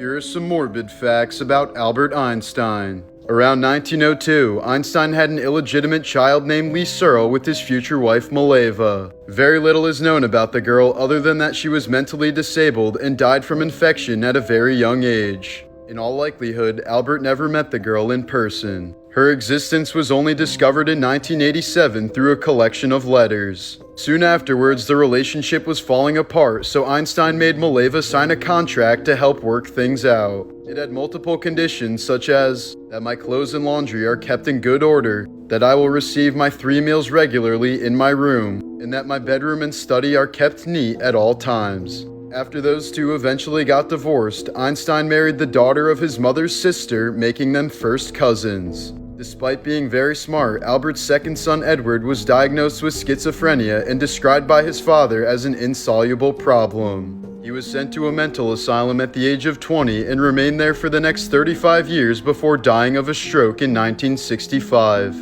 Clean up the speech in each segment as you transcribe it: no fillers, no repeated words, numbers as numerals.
Here are some morbid facts about Albert Einstein. Around 1902, Einstein had an illegitimate child named Lee Searle with his future wife Mileva. Very little is known about the girl other than that she was mentally disabled and died from infection at a very young age. In all likelihood, Albert never met the girl in person. Her existence was only discovered in 1987 through a collection of letters. Soon afterwards, the relationship was falling apart, so Einstein made Mileva sign a contract to help work things out. It had multiple conditions such as that my clothes and laundry are kept in good order, that I will receive my 3 meals regularly in my room, and that my bedroom and study are kept neat at all times. After those two eventually got divorced, Einstein married the daughter of his mother's sister, making them first cousins. Despite being very smart, Albert's second son Edward was diagnosed with schizophrenia and described by his father as an insoluble problem. He was sent to a mental asylum at the age of 20 and remained there for the next 35 years before dying of a stroke in 1965.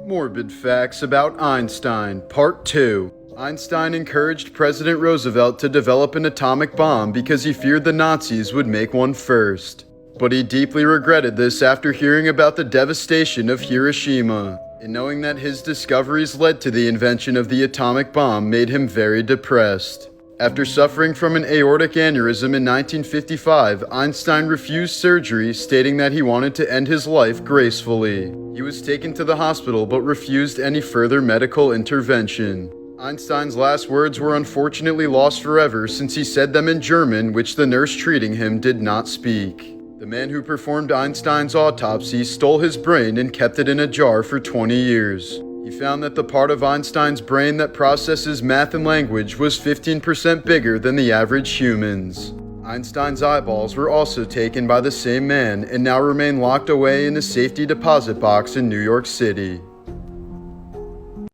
Morbid facts about Einstein, Part 2. Einstein encouraged President Roosevelt to develop an atomic bomb because he feared the Nazis would make one first. But he deeply regretted this after hearing about the devastation of Hiroshima, and knowing that his discoveries led to the invention of the atomic bomb made him very depressed. After suffering from an aortic aneurysm in 1955, Einstein refused surgery, stating that he wanted to end his life gracefully. He was taken to the hospital but refused any further medical intervention. Einstein's last words were unfortunately lost forever since he said them in German, which the nurse treating him did not speak. The man who performed Einstein's autopsy stole his brain and kept it in a jar for 20 years. He found that the part of Einstein's brain that processes math and language was 15% bigger than the average human's. Einstein's eyeballs were also taken by the same man and now remain locked away in a safety deposit box in New York City.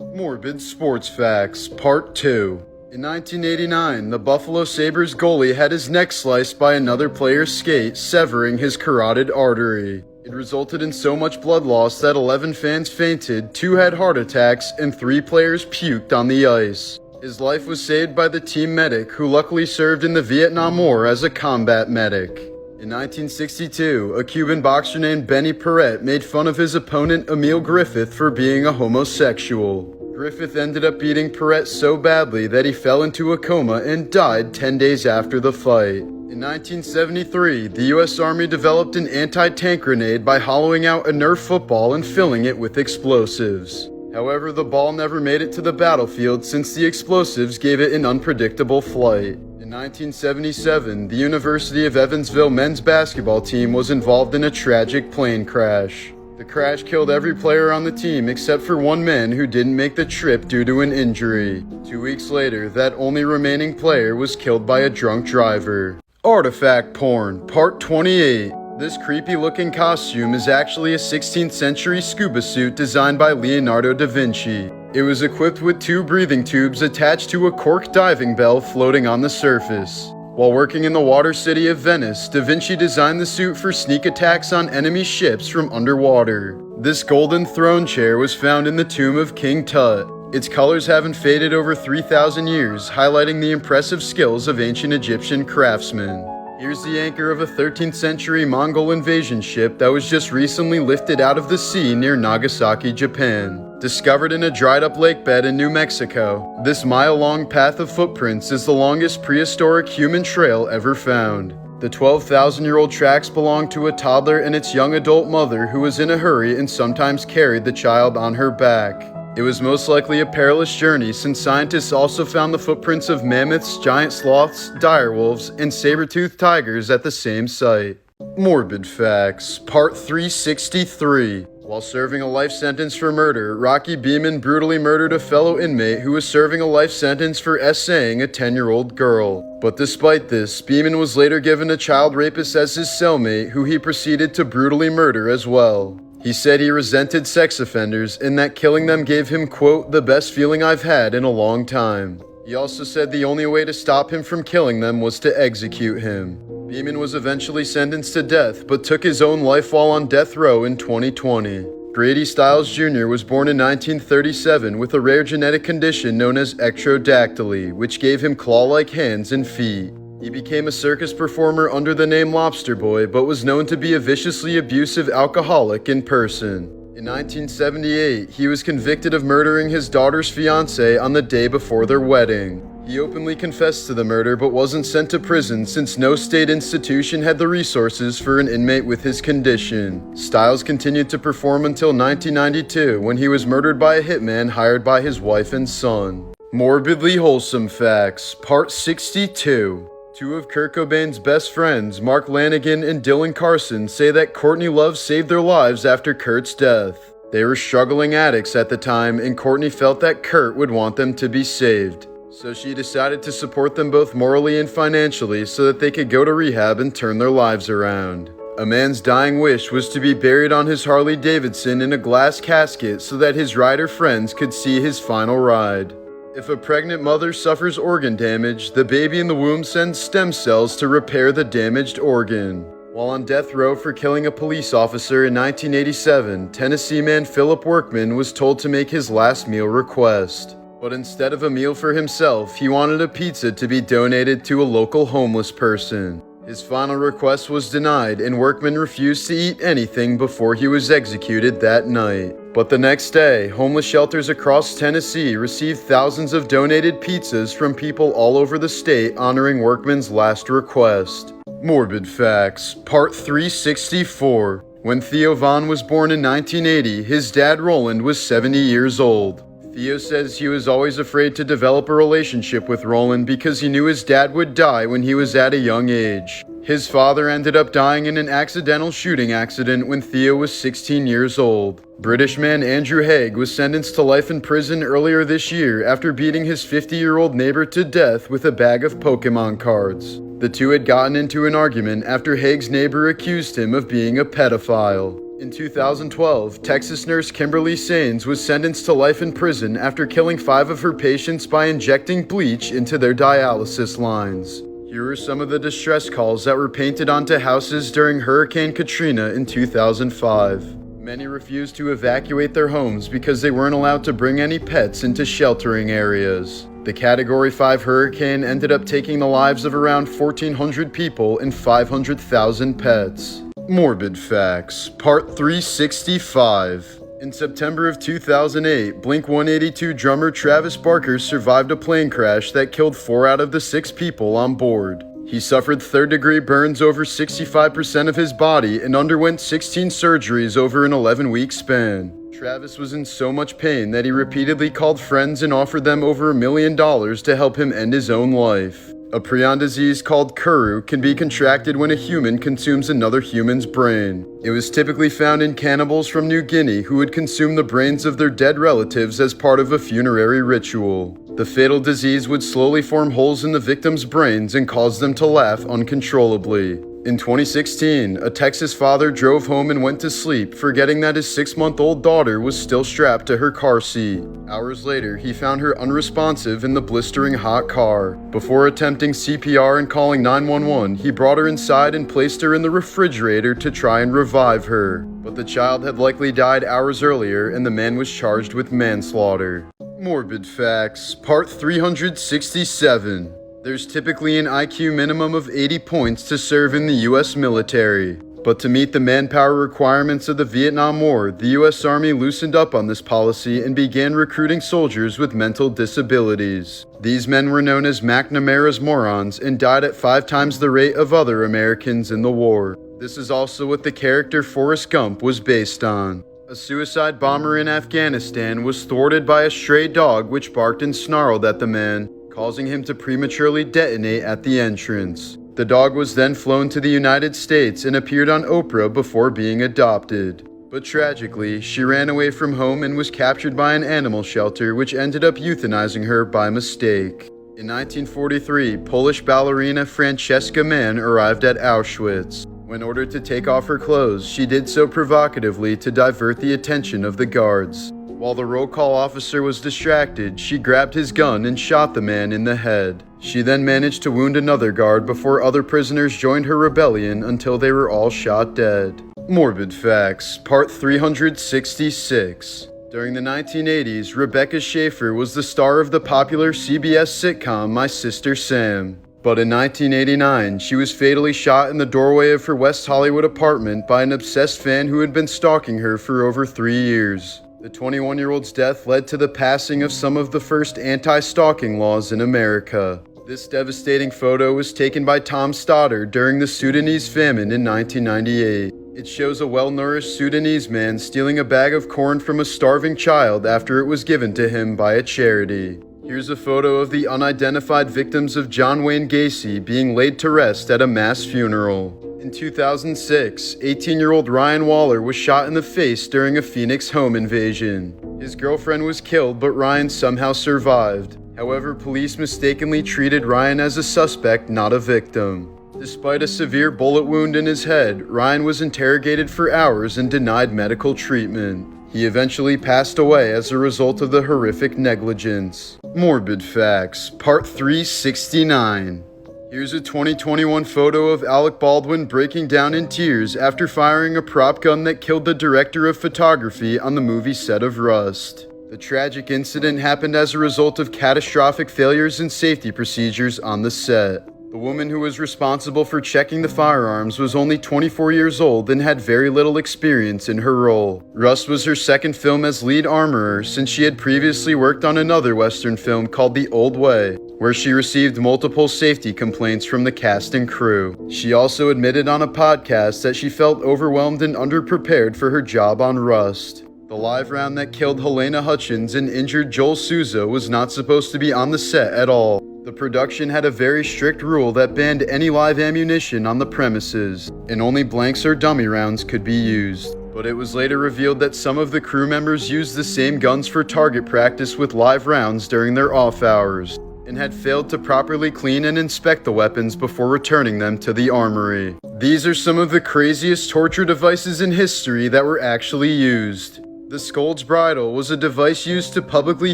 Morbid sports facts, Part 2. In 1989, the Buffalo Sabres goalie had his neck sliced by another player's skate, severing his carotid artery. It resulted in so much blood loss that 11 fans fainted, 2 had heart attacks, and 3 players puked on the ice. His life was saved by the team medic, who luckily served in the Vietnam War as a combat medic. In 1962, a Cuban boxer named Benny Paret made fun of his opponent Emil Griffith for being a homosexual. Griffith ended up beating Paret so badly that he fell into a coma and died 10 days after the fight. In 1973, the U.S. Army developed an anti-tank grenade by hollowing out a Nerf football and filling it with explosives. However, the ball never made it to the battlefield since the explosives gave it an unpredictable flight. In 1977, the University of Evansville men's basketball team was involved in a tragic plane crash. The crash killed every player on the team except for one man who didn't make the trip due to an injury. 2 weeks later, that only remaining player was killed by a drunk driver. Artifact porn, Part 28. This creepy-looking costume is actually a 16th century scuba suit designed by Leonardo da Vinci. It was equipped with 2 breathing tubes attached to a cork diving bell floating on the surface. While working in the water city of Venice, Da Vinci designed the suit for sneak attacks on enemy ships from underwater. This golden throne chair was found in the tomb of King Tut. Its colors haven't faded over 3,000 years, highlighting the impressive skills of ancient Egyptian craftsmen. Here's the anchor of a 13th century Mongol invasion ship that was just recently lifted out of the sea near Nagasaki, Japan. Discovered in a dried-up lake bed in New Mexico, this mile-long path of footprints is the longest prehistoric human trail ever found. The 12,000-year-old tracks belong to a toddler and its young adult mother who was in a hurry and sometimes carried the child on her back. It was most likely a perilous journey since scientists also found the footprints of mammoths, giant sloths, direwolves, and saber-toothed tigers at the same site. Morbid facts, Part 363. While serving a life sentence for murder, Rocky Beeman brutally murdered a fellow inmate who was serving a life sentence for essaying a 10-year-old girl. But despite this, Beeman was later given a child rapist as his cellmate, who he proceeded to brutally murder as well. He said he resented sex offenders and that killing them gave him, quote, the best feeling I've had in a long time. He also said the only way to stop him from killing them was to execute him. Beeman was eventually sentenced to death, but took his own life while on death row in 2020. Grady Stiles Jr. was born in 1937 with a rare genetic condition known as ectrodactyly, which gave him claw-like hands and feet. He became a circus performer under the name Lobster Boy, but was known to be a viciously abusive alcoholic in person. In 1978, he was convicted of murdering his daughter's fiancé on the day before their wedding. He openly confessed to the murder but wasn't sent to prison since no state institution had the resources for an inmate with his condition. Styles continued to perform until 1992 when he was murdered by a hitman hired by his wife and son. Morbidly Wholesome Facts, Part 62. Two of Kurt Cobain's best friends, Mark Lanegan and Dylan Carson, say that Courtney Love saved their lives after Kurt's death. They were struggling addicts at the time, and Courtney felt that Kurt would want them to be saved. So she decided to support them both morally and financially so that they could go to rehab and turn their lives around. A man's dying wish was to be buried on his Harley Davidson in a glass casket so that his rider friends could see his final ride. If a pregnant mother suffers organ damage, the baby in the womb sends stem cells to repair the damaged organ. While on death row for killing a police officer in 1987, Tennessee man Philip Workman was told to make his last meal request. But instead of a meal for himself, he wanted a pizza to be donated to a local homeless person. His final request was denied, and Workman refused to eat anything before he was executed that night. But the next day, homeless shelters across Tennessee received thousands of donated pizzas from people all over the state honoring Workman's last request. Morbid Facts, Part 364. When Theo Von was born in 1980, his dad Roland was 70 years old. Theo says he was always afraid to develop a relationship with Roland because he knew his dad would die when he was at a young age. His father ended up dying in an accidental shooting accident when Theo was 16 years old. British man Andrew Haig was sentenced to life in prison earlier this year after beating his 50-year-old neighbor to death with a bag of Pokemon cards. The two had gotten into an argument after Haig's neighbor accused him of being a pedophile. In 2012, Texas nurse Kimberly Sains was sentenced to life in prison after killing 5 of her patients by injecting bleach into their dialysis lines. Here are some of the distress calls that were painted onto houses during Hurricane Katrina in 2005. Many refused to evacuate their homes because they weren't allowed to bring any pets into sheltering areas. The Category 5 hurricane ended up taking the lives of around 1,400 people and 500,000 pets. Morbid Facts, Part 365. In September of 2008, Blink-182 drummer Travis Barker survived a plane crash that killed 4 out of the 6 people on board. He suffered third-degree burns over 65% of his body and underwent 16 surgeries over an 11-week span. Travis was in so much pain that he repeatedly called friends and offered them over $1 million to help him end his own life. A prion disease called Kuru can be contracted when a human consumes another human's brain. It was typically found in cannibals from New Guinea who would consume the brains of their dead relatives as part of a funerary ritual. The fatal disease would slowly form holes in the victims' brains and cause them to laugh uncontrollably. In 2016, a Texas father drove home and went to sleep, forgetting that his 6-month-old daughter was still strapped to her car seat. Hours later, he found her unresponsive in the blistering hot car. Before attempting CPR and calling 911, he brought her inside and placed her in the refrigerator to try and revive her. But the child had likely died hours earlier, and the man was charged with manslaughter. Morbid Facts, Part 367. There's typically an IQ minimum of 80 points to serve in the U.S. military. But to meet the manpower requirements of the Vietnam War, the U.S. Army loosened up on this policy and began recruiting soldiers with mental disabilities. These men were known as McNamara's morons and died at 5 times the rate of other Americans in the war. This is also what the character Forrest Gump was based on. A suicide bomber in Afghanistan was thwarted by a stray dog which barked and snarled at the man, causing him to prematurely detonate at the entrance. The dog was then flown to the United States and appeared on Oprah before being adopted. But tragically, she ran away from home and was captured by an animal shelter which ended up euthanizing her by mistake. In 1943, Polish ballerina Francesca Mann arrived at Auschwitz. When ordered to take off her clothes, she did so provocatively to divert the attention of the guards. While the roll call officer was distracted, she grabbed his gun and shot the man in the head. She then managed to wound another guard before other prisoners joined her rebellion until they were all shot dead. Morbid Facts, Part 366. During the 1980s, Rebecca Schaeffer was the star of the popular CBS sitcom My Sister Sam. But in 1989, she was fatally shot in the doorway of her West Hollywood apartment by an obsessed fan who had been stalking her for over 3 years. The 21-year-old's death led to the passing of some of the first anti-stalking laws in America. This devastating photo was taken by Tom Stoddard during the Sudanese famine in 1998. It shows a well-nourished Sudanese man stealing a bag of corn from a starving child after it was given to him by a charity. Here's a photo of the unidentified victims of John Wayne Gacy being laid to rest at a mass funeral. In 2006, 18-year-old Ryan Waller was shot in the face during a Phoenix home invasion. His girlfriend was killed, but Ryan somehow survived. However, police mistakenly treated Ryan as a suspect, not a victim. Despite a severe bullet wound in his head, Ryan was interrogated for hours and denied medical treatment. He eventually passed away as a result of the horrific negligence. Morbid Facts, Part 369. Here's a 2021 photo of Alec Baldwin breaking down in tears after firing a prop gun that killed the director of photography on the movie set of Rust. The tragic incident happened as a result of catastrophic failures in safety procedures on the set. The woman who was responsible for checking the firearms was only 24 years old and had very little experience in her role. Rust was her second film as lead armorer, since she had previously worked on another Western film called The Old Way, where she received multiple safety complaints from the cast and crew. She also admitted on a podcast that she felt overwhelmed and underprepared for her job on Rust. The live round that killed Helena Hutchins and injured Joel Souza was not supposed to be on the set at all. The production had a very strict rule that banned any live ammunition on the premises, and only blanks or dummy rounds could be used. But it was later revealed that some of the crew members used the same guns for target practice with live rounds during their off hours, and had failed to properly clean and inspect the weapons before returning them to the armory. These are some of the craziest torture devices in history that were actually used. The Scold's Bridle was a device used to publicly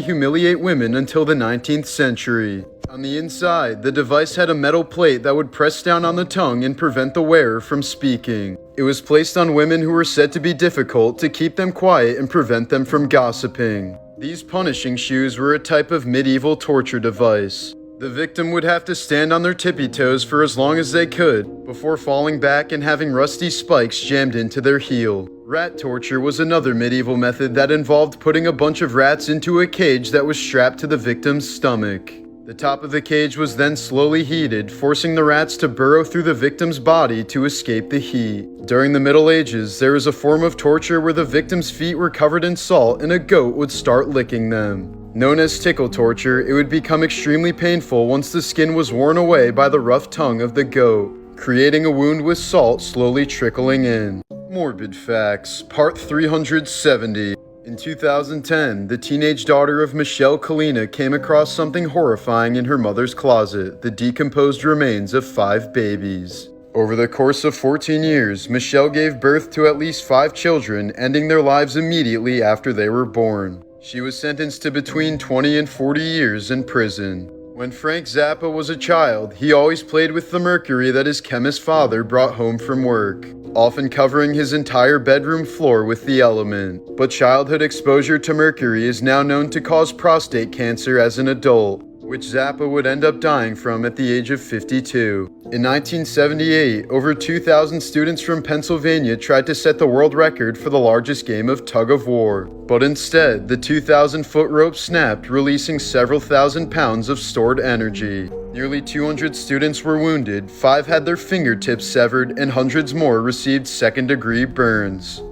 humiliate women until the 19th century. On the inside, the device had a metal plate that would press down on the tongue and prevent the wearer from speaking. It was placed on women who were said to be difficult to keep them quiet and prevent them from gossiping. These punishing shoes were a type of medieval torture device. The victim would have to stand on their tippy toes for as long as they could, before falling back and having rusty spikes jammed into their heel. Rat torture was another medieval method that involved putting a bunch of rats into a cage that was strapped to the victim's stomach. The top of the cage was then slowly heated, forcing the rats to burrow through the victim's body to escape the heat. During the Middle Ages, there was a form of torture where the victim's feet were covered in salt and a goat would start licking them. Known as tickle torture, it would become extremely painful once the skin was worn away by the rough tongue of the goat, creating a wound with salt slowly trickling in. Morbid Facts, Part 370. In 2010, the teenage daughter of Michelle Kalina came across something horrifying in her mother's closet: the decomposed remains of 5 babies. Over the course of 14 years, Michelle gave birth to at least 5 children, ending their lives immediately after they were born. She was sentenced to between 20 and 40 years in prison. When Frank Zappa was a child, he always played with the mercury that his chemist father brought home from work, often covering his entire bedroom floor with the element. But childhood exposure to mercury is now known to cause prostate cancer as an adult, which Zappa would end up dying from at the age of 52. In 1978, over 2,000 students from Pennsylvania tried to set the world record for the largest game of tug-of-war. But instead, the 2,000-foot rope snapped, releasing several thousand pounds of stored energy. Nearly 200 students were wounded, 5 had their fingertips severed, and hundreds more received second-degree burns.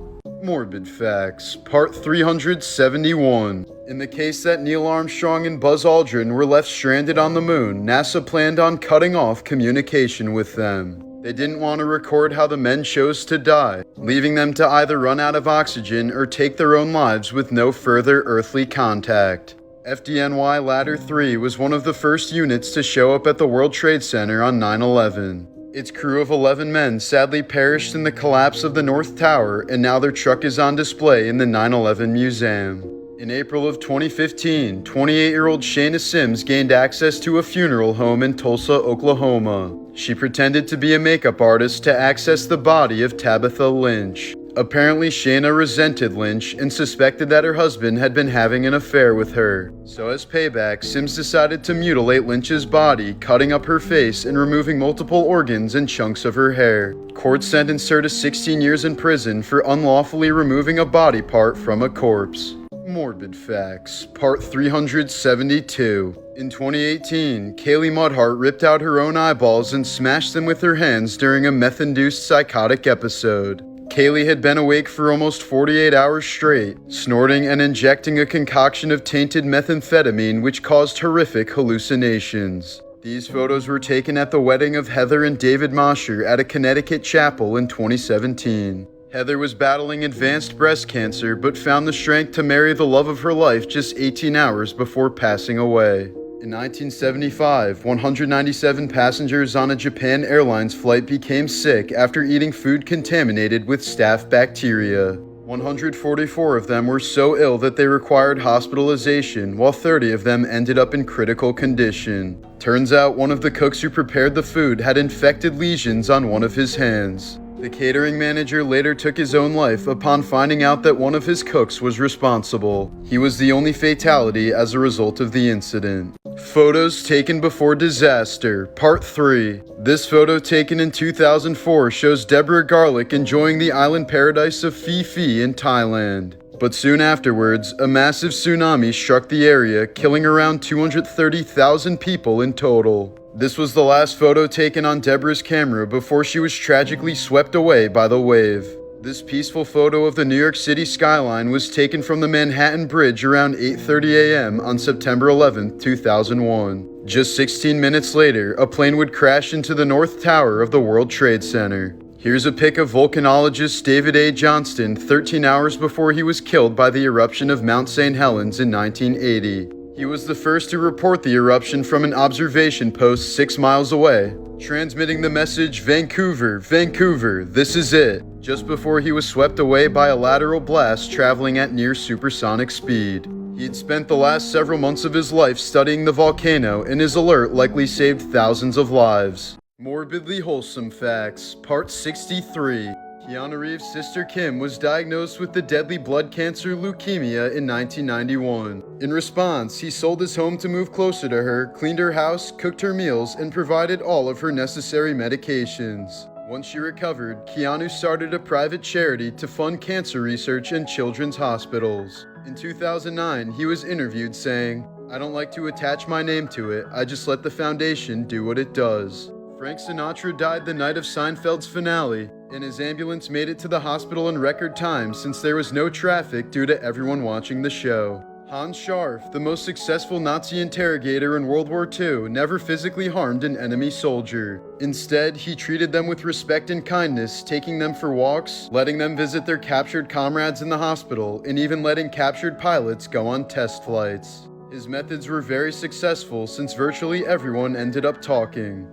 Morbid Facts, Part 371. In the case that Neil Armstrong and Buzz Aldrin were left stranded on the moon, NASA planned on cutting off communication with them. They didn't want to record how the men chose to die, leaving them to either run out of oxygen or take their own lives with no further earthly contact. FDNY Ladder 3 was one of the first units to show up at the World Trade Center on 9/11. Its crew of 11 men sadly perished in the collapse of the North Tower, and now their truck is on display in the 9/11 Museum. In April of 2015, 28-year-old Shayna Sims gained access to a funeral home in Tulsa, Oklahoma. She pretended to be a makeup artist to access the body of Tabitha Lynch. Apparently, Shayna resented Lynch and suspected that her husband had been having an affair with her. So as payback, Sims decided to mutilate Lynch's body, cutting up her face and removing multiple organs and chunks of her hair. Court sentenced her to 16 years in prison for unlawfully removing a body part from a corpse. Morbid Facts, Part 372. In 2018, Kaylee Mudhart ripped out her own eyeballs and smashed them with her hands during a meth-induced psychotic episode. Kaylee had been awake for almost 48 hours straight, snorting and injecting a concoction of tainted methamphetamine which caused horrific hallucinations. These photos were taken at the wedding of Heather and David Mosher at a Connecticut chapel in 2017. Heather was battling advanced breast cancer but found the strength to marry the love of her life just 18 hours before passing away. In 1975, 197 passengers on a Japan Airlines flight became sick after eating food contaminated with staph bacteria. 144 of them were so ill that they required hospitalization, while 30 of them ended up in critical condition. Turns out one of the cooks who prepared the food had infected lesions on one of his hands. The catering manager later took his own life upon finding out that one of his cooks was responsible. He was the only fatality as a result of the incident. Photos taken before disaster, Part 3. This photo taken in 2004 shows Deborah Garlick enjoying the island paradise of Phi Phi in Thailand. But soon afterwards, a massive tsunami struck the area, killing around 230,000 people in total. This was the last photo taken on Deborah's camera before she was tragically swept away by the wave. This peaceful photo of the New York City skyline was taken from the Manhattan Bridge around 8:30 a.m. on September 11, 2001. Just 16 minutes later, a plane would crash into the North Tower of the World Trade Center. Here's a pic of volcanologist David A. Johnston 13 hours before he was killed by the eruption of Mount St. Helens in 1980. He was the first to report the eruption from an observation post 6 miles away, transmitting the message, "Vancouver, Vancouver, this is it," just before he was swept away by a lateral blast traveling at near supersonic speed. He had spent the last several months of his life studying the volcano, and his alert likely saved thousands of lives. Morbidly Wholesome Facts, Part 63. Keanu Reeves' sister Kim was diagnosed with the deadly blood cancer leukemia in 1991. In response, he sold his home to move closer to her, cleaned her house, cooked her meals, and provided all of her necessary medications. Once she recovered, Keanu started a private charity to fund cancer research in children's hospitals. In 2009, he was interviewed saying, "I don't like to attach my name to it, I just let the foundation do what it does." Frank Sinatra died the night of Seinfeld's finale, and his ambulance made it to the hospital in record time since there was no traffic due to everyone watching the show. Hans Scharf, the most successful Nazi interrogator in World War II, never physically harmed an enemy soldier. Instead, he treated them with respect and kindness, taking them for walks, letting them visit their captured comrades in the hospital, and even letting captured pilots go on test flights. His methods were very successful since virtually everyone ended up talking.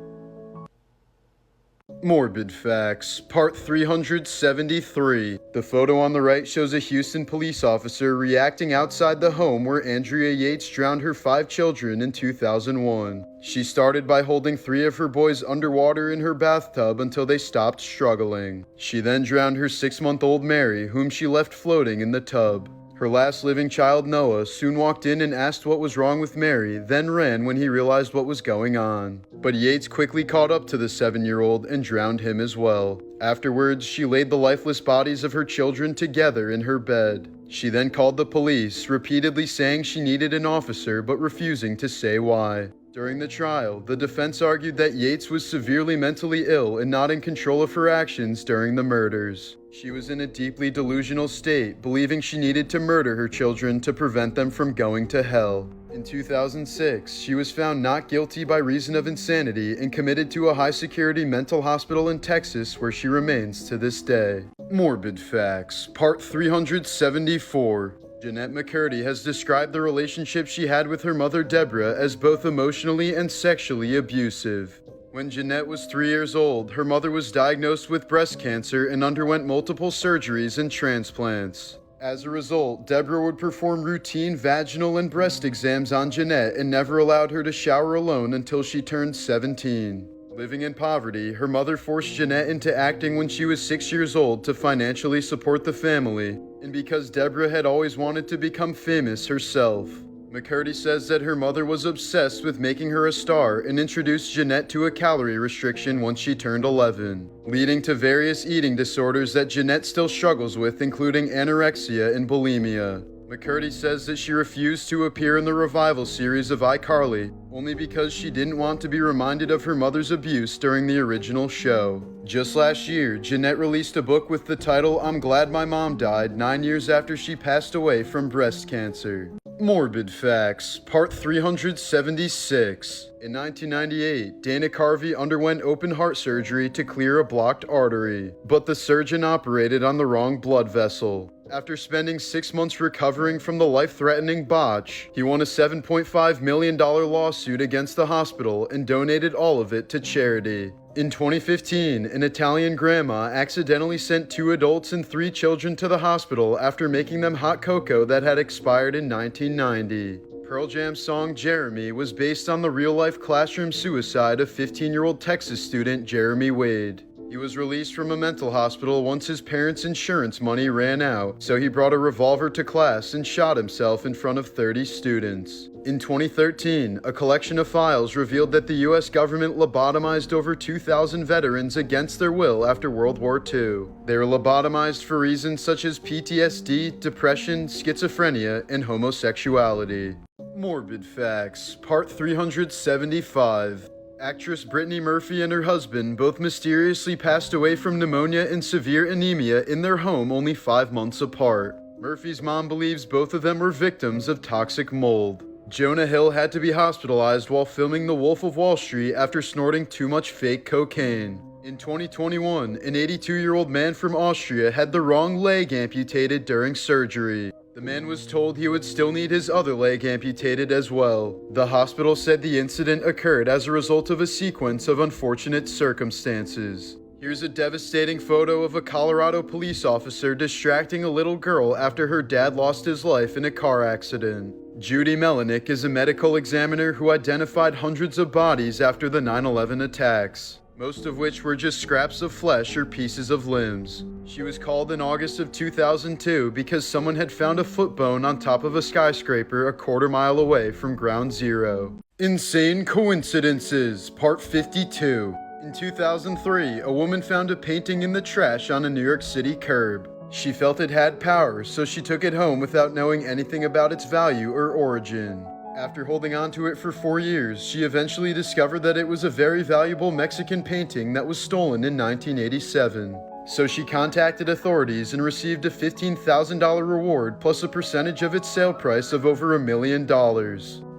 Morbid Facts, Part 373. The photo on the right shows a Houston police officer reacting outside the home where Andrea Yates drowned her 5 children in 2001. She started by holding 3 of her boys underwater in her bathtub until they stopped struggling. She then drowned her 6-month-old Mary, whom she left floating in the tub. Her last living child, Noah, soon walked in and asked what was wrong with Mary, then ran when he realized what was going on. But Yates quickly caught up to the 7-year-old and drowned him as well. Afterwards, she laid the lifeless bodies of her children together in her bed. She then called the police, repeatedly saying she needed an officer but refusing to say why. During the trial, the defense argued that Yates was severely mentally ill and not in control of her actions during the murders. She was in a deeply delusional state, believing she needed to murder her children to prevent them from going to hell. In 2006, she was found not guilty by reason of insanity and committed to a high-security mental hospital in Texas where she remains to this day. Morbid Facts, Part 374. Jeanette McCurdy has described the relationship she had with her mother Deborah as both emotionally and sexually abusive. When Jeanette was 3 years old, her mother was diagnosed with breast cancer and underwent multiple surgeries and transplants. As a result, Deborah would perform routine vaginal and breast exams on Jeanette and never allowed her to shower alone until she turned 17. Living in poverty, her mother forced Jeanette into acting when she was 6 years old to financially support the family, and because Deborah had always wanted to become famous herself. McCurdy says that her mother was obsessed with making her a star and introduced Jeanette to a calorie restriction once she turned 11, leading to various eating disorders that Jeanette still struggles with, including anorexia and bulimia. McCurdy says that she refused to appear in the revival series of iCarly only because she didn't want to be reminded of her mother's abuse during the original show. Just last year, Jeanette released a book with the title I'm Glad My Mom Died 9 years after she passed away from breast cancer. Morbid Facts, Part 376. In 1998, Dana Carvey underwent open heart surgery to clear a blocked artery, but the surgeon operated on the wrong blood vessel. After spending 6 months recovering from the life-threatening botch, he won a $7.5 million lawsuit against the hospital and donated all of it to charity. In 2015, an Italian grandma accidentally sent 2 adults and 3 children to the hospital after making them hot cocoa that had expired in 1990. Pearl Jam's song Jeremy was based on the real-life classroom suicide of 15-year-old Texas student Jeremy Wade. He was released from a mental hospital once his parents' insurance money ran out, so he brought a revolver to class and shot himself in front of 30 students. In 2013, a collection of files revealed that the US government lobotomized over 2,000 veterans against their will after World War II. They were lobotomized for reasons such as PTSD, depression, schizophrenia, and homosexuality. Morbid Facts, Part 375. Actress Brittany Murphy and her husband both mysteriously passed away from pneumonia and severe anemia in their home only 5 months apart. Murphy's mom believes both of them were victims of toxic mold. Jonah Hill had to be hospitalized while filming The Wolf of Wall Street after snorting too much fake cocaine. In 2021, an 82-year-old man from Austria had the wrong leg amputated during surgery. The man was told he would still need his other leg amputated as well. The hospital said the incident occurred as a result of a sequence of unfortunate circumstances. Here's a devastating photo of a Colorado police officer distracting a little girl after her dad lost his life in a car accident. Judy Melanik is a medical examiner who identified hundreds of bodies after the 9/11 attacks, most of which were just scraps of flesh or pieces of limbs. She was called in August of 2002 because someone had found a foot bone on top of a skyscraper a quarter mile away from Ground Zero. Insane Coincidences, Part 52. In 2003, a woman found a painting in the trash on a New York City curb. She felt it had power, so she took it home without knowing anything about its value or origin. After holding on to it for 4 years, she eventually discovered that it was a very valuable Mexican painting that was stolen in 1987. So she contacted authorities and received a $15,000 reward plus a percentage of its sale price of over $1 million.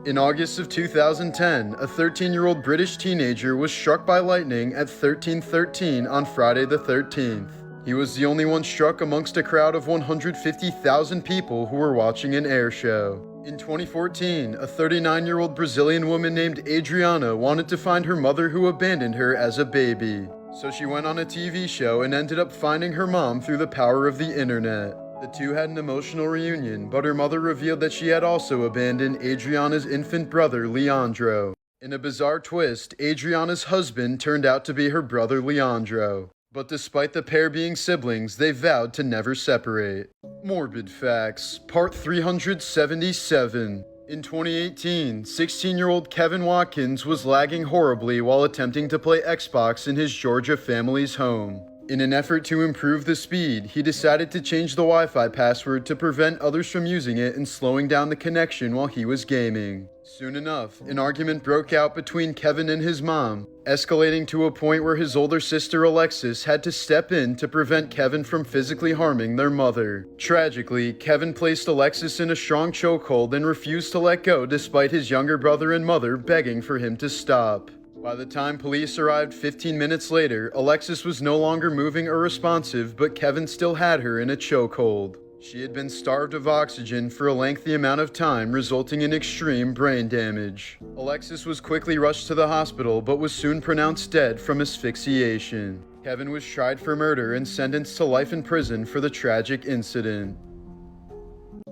In August of 2010, a 13-year-old British teenager was struck by lightning at 1313 on Friday the 13th. He was the only one struck amongst a crowd of 150,000 people who were watching an air show. In 2014, a 39-year-old Brazilian woman named Adriana wanted to find her mother who abandoned her as a baby. So she went on a TV show and ended up finding her mom through the power of the internet. The two had an emotional reunion, but her mother revealed that she had also abandoned Adriana's infant brother, Leandro. In a bizarre twist, Adriana's husband turned out to be her brother, Leandro. But despite the pair being siblings, they vowed to never separate. Morbid Facts, Part 377. In 2018, 16-year-old Kevin Watkins was lagging horribly while attempting to play Xbox in his Georgia family's home. In an effort to improve the speed, he decided to change the Wi-Fi password to prevent others from using it and slowing down the connection while he was gaming. Soon enough, an argument broke out between Kevin and his mom, escalating to a point where his older sister Alexis had to step in to prevent Kevin from physically harming their mother. Tragically, Kevin placed Alexis in a strong chokehold and refused to let go despite his younger brother and mother begging for him to stop. By the time police arrived 15 minutes later, Alexis was no longer moving or responsive, but Kevin still had her in a chokehold. She had been starved of oxygen for a lengthy amount of time, resulting in extreme brain damage. Alexis was quickly rushed to the hospital, but was soon pronounced dead from asphyxiation. Kevin was tried for murder and sentenced to life in prison for the tragic incident.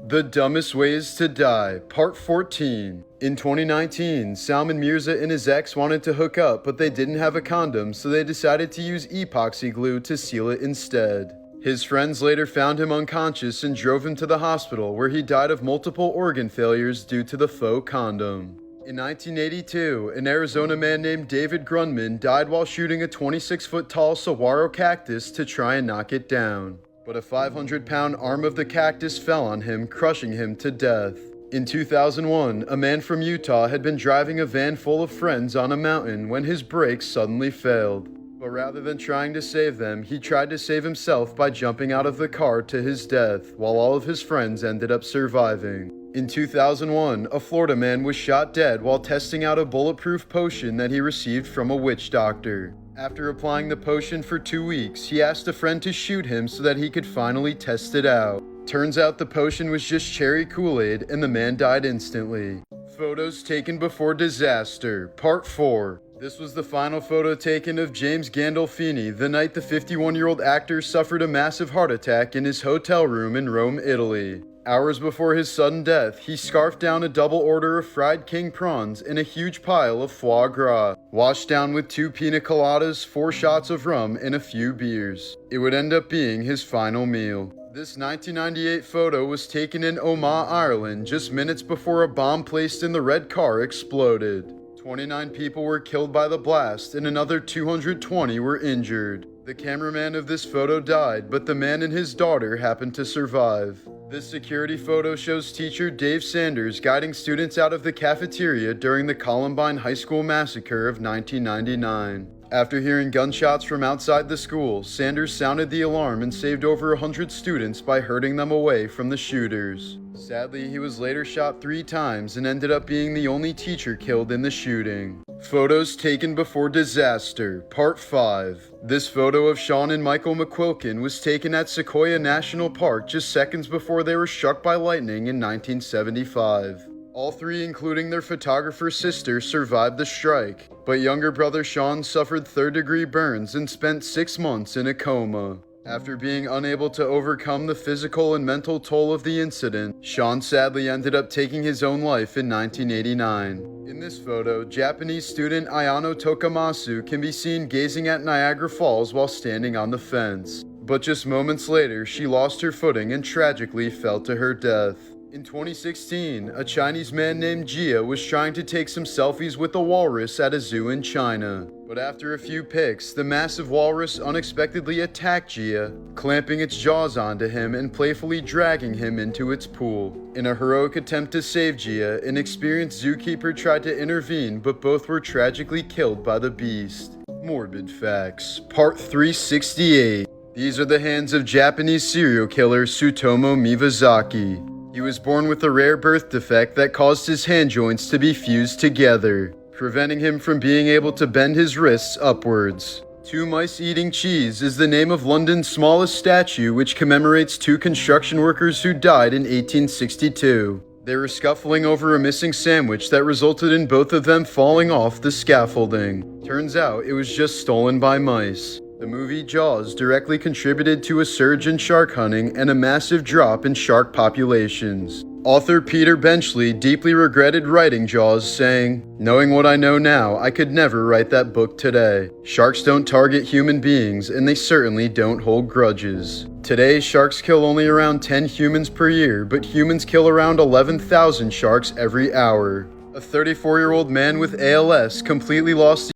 The Dumbest Ways to Die, Part 14. In 2019, Salman Mirza and his ex wanted to hook up, but they didn't have a condom, so they decided to use epoxy glue to seal it instead. His friends later found him unconscious and drove him to the hospital, where he died of multiple organ failures due to the faux condom. In 1982, an Arizona man named David Grundman died while shooting a 26-foot-tall saguaro cactus to try and knock it down. But a 500-pound arm of the cactus fell on him, crushing him to death. In 2001, a man from Utah had been driving a van full of friends on a mountain when his brakes suddenly failed. But rather than trying to save them, he tried to save himself by jumping out of the car to his death, while all of his friends ended up surviving. In 2001, a Florida man was shot dead while testing out a bulletproof potion that he received from a witch doctor. After applying the potion for 2 weeks, he asked a friend to shoot him so that he could finally test it out. Turns out the potion was just cherry Kool-Aid and the man died instantly. Photos taken before disaster, Part 4. This was the final photo taken of James Gandolfini the night the 51-year-old actor suffered a massive heart attack in his hotel room in Rome, Italy. Hours before his sudden death, he scarfed down a double order of fried king prawns and a huge pile of foie gras, washed down with 2 pina coladas, 4 shots of rum, and a few beers. It would end up being his final meal. This 1998 photo was taken in Omagh, Ireland, just minutes before a bomb placed in the red car exploded. 29 people were killed by the blast and another 220 were injured. The cameraman of this photo died, but the man and his daughter happened to survive. This security photo shows teacher Dave Sanders guiding students out of the cafeteria during the Columbine High School massacre of 1999. After hearing gunshots from outside the school, Sanders sounded the alarm and saved over 100 students by herding them away from the shooters. Sadly, he was later shot 3 times and ended up being the only teacher killed in the shooting. Photos taken before disaster, Part 5. This photo of Sean and Michael McQuilkin was taken at Sequoia National Park just seconds before they were struck by lightning in 1975. All 3, including their photographer's sister, survived the strike, but younger brother Sean suffered 3rd-degree burns and spent 6 months in a coma. After being unable to overcome the physical and mental toll of the incident, Sean sadly ended up taking his own life in 1989. In this photo, Japanese student Ayano Tokamasu can be seen gazing at Niagara Falls while standing on the fence. But just moments later, she lost her footing and tragically fell to her death. In 2016, a Chinese man named Jia was trying to take some selfies with a walrus at a zoo in China. But after a few pics, the massive walrus unexpectedly attacked Jia, clamping its jaws onto him and playfully dragging him into its pool. In a heroic attempt to save Jia, an experienced zookeeper tried to intervene, but both were tragically killed by the beast. Morbid Facts, Part 368. These are the hands of Japanese serial killer Tsutomu Miyazaki. He was born with a rare birth defect that caused his hand joints to be fused together, preventing him from being able to bend his wrists upwards. 2 Mice Eating Cheese is the name of London's smallest statue, which commemorates 2 construction workers who died in 1862. They were scuffling over a missing sandwich that resulted in both of them falling off the scaffolding. Turns out it was just stolen by mice. The movie Jaws directly contributed to a surge in shark hunting and a massive drop in shark populations. Author Peter Benchley deeply regretted writing Jaws, saying, "Knowing what I know now, I could never write that book today. Sharks don't target human beings, and they certainly don't hold grudges." Today, sharks kill only around 10 humans per year, but humans kill around 11,000 sharks every hour. A 34-year-old man with ALS completely lost